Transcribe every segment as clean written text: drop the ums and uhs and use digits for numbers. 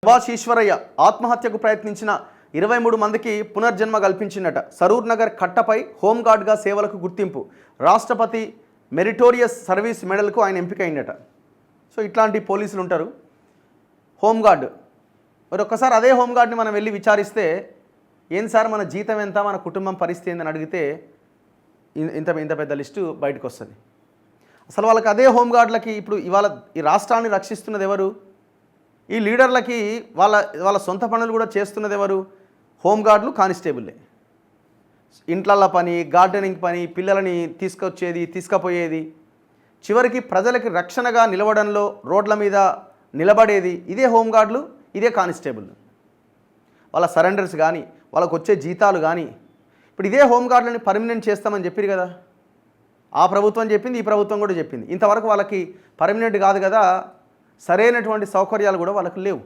సుభాష్ ఈశ్వరయ్య ఆత్మహత్యకు ప్రయత్నించిన 23 మందికి పునర్జన్మ కల్పించిందట. సరూర్ నగర్ కట్టపై హోంగార్డ్గా సేవలకు గుర్తింపు, రాష్ట్రపతి మెరిటోరియస్ సర్వీస్ మెడల్కు ఆయన ఎంపికైందట. సో ఇట్లాంటి పోలీసులు ఉంటారు. హోంగార్డ్ మరి ఒక్కసారి అదే హోంగార్డ్ని మనం వెళ్ళి విచారిస్తే, ఏం సార్ మన జీతం ఎంత, మన కుటుంబం పరిస్థితి ఏందని అడిగితే ఇంత పెద్ద లిస్టు బయటకు వస్తుంది. అసలు వాళ్ళకి అదే హోంగార్డులకి ఇప్పుడు ఇవాళ ఈ రాష్ట్రాన్ని రక్షిస్తున్నది ఎవరు? ఈ లీడర్లకి వాళ్ళ సొంత పనులు కూడా చేస్తున్నది ఎవరు? హోంగార్డులు, కానిస్టేబుల్లే. ఇంట్లల్ల పని, గార్డెనింగ్ పని, పిల్లలని తీసుకుపోయేది, చివరికి ప్రజలకి రక్షణగా నిలవడంలో రోడ్ల మీద నిలబడేది ఇదే హోంగార్డులు, ఇదే కానిస్టేబుల్. వాళ్ళ సరెండర్స్ కానీ, వాళ్ళకు వచ్చే జీతాలు కానీ, ఇప్పుడు ఇదే హోంగార్డులని పర్మనెంట్ చేస్తామని చెప్పారు కదా. ఆ ప్రభుత్వం చెప్పింది, ఈ ప్రభుత్వం కూడా చెప్పింది. ఇంతవరకు వాళ్ళకి పర్మనెంట్ కాదు కదా, సరైనటువంటి సౌకర్యాలు కూడా వాళ్ళకి లేవు.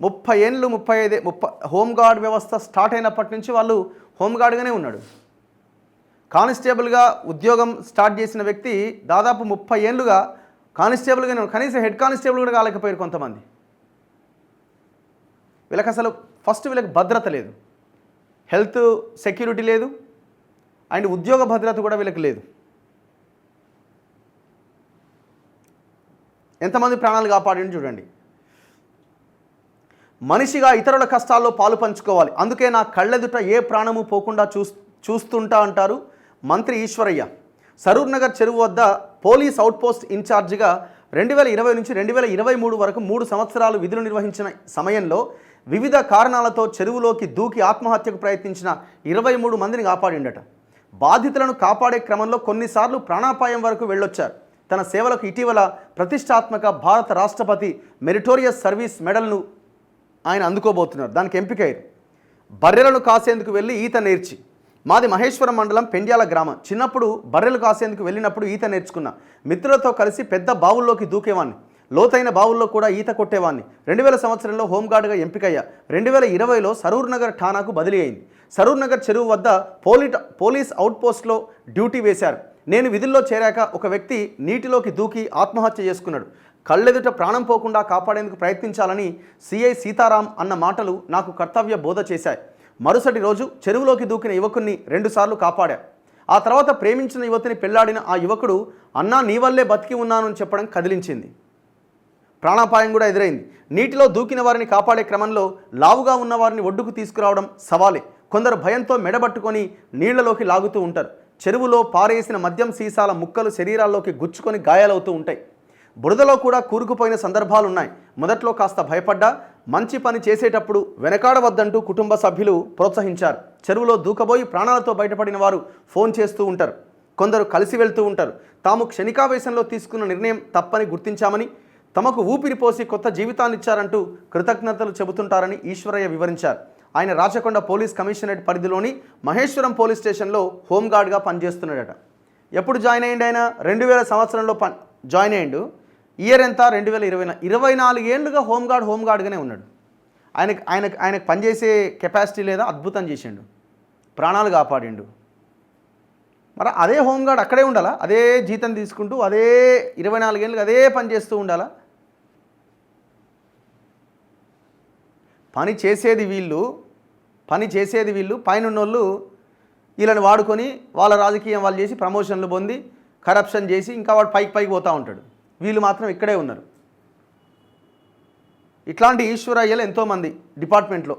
30 ఏళ్ళు 35 హోంగార్డ్ వ్యవస్థ స్టార్ట్ అయినప్పటి నుంచి వాళ్ళు హోంగార్డ్గానే ఉన్నాడు. కానిస్టేబుల్గా ఉద్యోగం స్టార్ట్ చేసిన వ్యక్తి దాదాపు 30 ఏళ్ళుగా కానిస్టేబుల్గానే ఉన్నాడు. కనీసం హెడ్ కానిస్టేబుల్ కూడా కాలేకపోయారు కొంతమంది. వీళ్ళకి అసలు ఫస్ట్ వీళ్ళకి భద్రత లేదు, హెల్త్ సెక్యూరిటీ లేదు, అండ్ ఉద్యోగ భద్రత కూడా వీళ్ళకి లేదు. ఎంతమంది ప్రాణాలు కాపాడింది చూడండి. మనిషిగా ఇతరుల కష్టాల్లో పాలు పంచుకోవాలి, అందుకే నా కళ్ళెదుట ఏ ప్రాణము పోకుండా చూస్తుంటా అంటారు మంత్రి ఈశ్వరయ్య. సరూర్ నగర్ చెరువు వద్ద పోలీస్ అవుట్పోస్ట్ ఇన్ఛార్జిగా 2020 నుంచి 2023 వరకు 3 సంవత్సరాలు విధులు నిర్వహించిన సమయంలో వివిధ కారణాలతో చెరువులోకి దూకి ఆత్మహత్యకు ప్రయత్నించిన 23 మందిని కాపాడిండట. బాధితులను కాపాడే క్రమంలో కొన్నిసార్లు ప్రాణాపాయం వరకు వెళ్ళొచ్చారు. తన సేవలకు ఇటీవల ప్రతిష్టాత్మక భారత రాష్ట్రపతి మెరిటోరియస్ సర్వీస్ మెడల్ను ఆయన అందుకోబోతున్నారు. దానికి ఎంపికయ్యారు. బర్రెలను కాసేందుకు వెళ్ళి ఈత నేర్చి, మాది మహేశ్వరం మండలం పెండ్యాల గ్రామం. చిన్నప్పుడు బర్రెలు కాసేందుకు వెళ్ళినప్పుడు ఈత నేర్చుకున్నా. మిత్రులతో కలిసి పెద్ద బావుల్లోకి దూకేవాడిని, లోతైన బావుల్లో కూడా ఈత కొట్టేవాడిని. 2000 సంవత్సరంలో హోంగార్డుగా ఎంపికయ్యా. 2020లో సరూర్ నగర్ ఠానాకు బదిలీ అయింది. సరూర్ నగర్ చెరువు వద్ద పోలీస్ అవుట్పోస్ట్లో డ్యూటీ వేశారు. నేను విధుల్లో చేరాక ఒక వ్యక్తి నీటిలోకి దూకి ఆత్మహత్య చేసుకున్నాడు. కళ్ళెదుట ప్రాణం పోకుండా కాపాడేందుకు ప్రయత్నించాలని సిఐ సీతారాం అన్న మాటలు నాకు కర్తవ్య బోధ చేశాయి. మరుసటి రోజు చెరువులోకి దూకిన యువకుడిని 2 సార్లు కాపాడా. ఆ తర్వాత ప్రేమించిన యువతిని పెళ్లాడిన ఆ యువకుడు, అన్నా నీ వల్లే బతికి ఉన్నాను అని చెప్పడం కదిలించింది. ప్రాణాపాయం కూడా ఎదురైంది. నీటిలో దూకిన వారిని కాపాడే క్రమంలో లావుగా ఉన్న వారిని ఒడ్డుకు తీసుకురావడం సవాలే. కొందరు భయంతో మెడబట్టుకొని నీళ్లలోకి లాగుతూ ఉంటారు. చెరువులో పారేసిన మద్యం సీసాల ముక్కలు శరీరాల్లోకి గుచ్చుకొని గాయాలవుతూ ఉంటాయి. బురదలో కూడా కూరుకుపోయిన సందర్భాలున్నాయి. మొదట్లో కాస్త భయపడ్డా మంచి పని చేసేటప్పుడు వెనకాడవద్దంటూ కుటుంబ సభ్యులు ప్రోత్సహించారు. చెరువులో దూకబోయి ప్రాణాలతో బయటపడిన వారు ఫోన్ చేస్తూ ఉంటారు. కొందరు కలిసి వెళ్తూ ఉంటారు. తాము క్షణికావేశంలో తీసుకున్న నిర్ణయం తప్పని గుర్తించామని, తమకు ఊపిరిపోసి కొత్త జీవితాన్ని ఇచ్చారంటూ కృతజ్ఞతలు చెబుతుంటారని ఈశ్వరయ్య వివరించారు. ఆయన రాచకొండ పోలీస్ కమిషనరేట్ పరిధిలోని మహేశ్వరం పోలీస్ స్టేషన్లో హోంగార్డ్గా పనిచేస్తున్నాడట. ఎప్పుడు జాయిన్ అయ్యిండు ఆయన? 2000 సంవత్సరంలో జాయిన్ అయ్యిండు. ఇయర్ ఎంత? 2020. 24 ఏళ్ళుగా హోంగార్డ్గానే ఉన్నాడు. ఆయనకు పనిచేసే కెపాసిటీ లేదా? అద్భుతం చేసిండు, ప్రాణాలు కాపాడిండు. మరి అదే హోంగార్డ్ అక్కడే ఉండాలా? అదే జీతం తీసుకుంటూ అదే 24 ఏళ్ళుగా అదే పని చేస్తూ ఉండాలా? పని చేసేది వీళ్ళు, పైనున్నోళ్ళు వీళ్ళని వాడుకొని వాళ్ళ రాజకీయం వాళ్ళు చేసి ప్రమోషన్లు పొంది కరప్షన్ చేసి ఇంకా వాడు పైకి పోతూ ఉంటాడు. వీళ్ళు మాత్రం ఇక్కడే ఉన్నారు. ఇట్లాంటి ఈశ్వరయ్యలు ఎంతోమంది డిపార్ట్మెంట్లో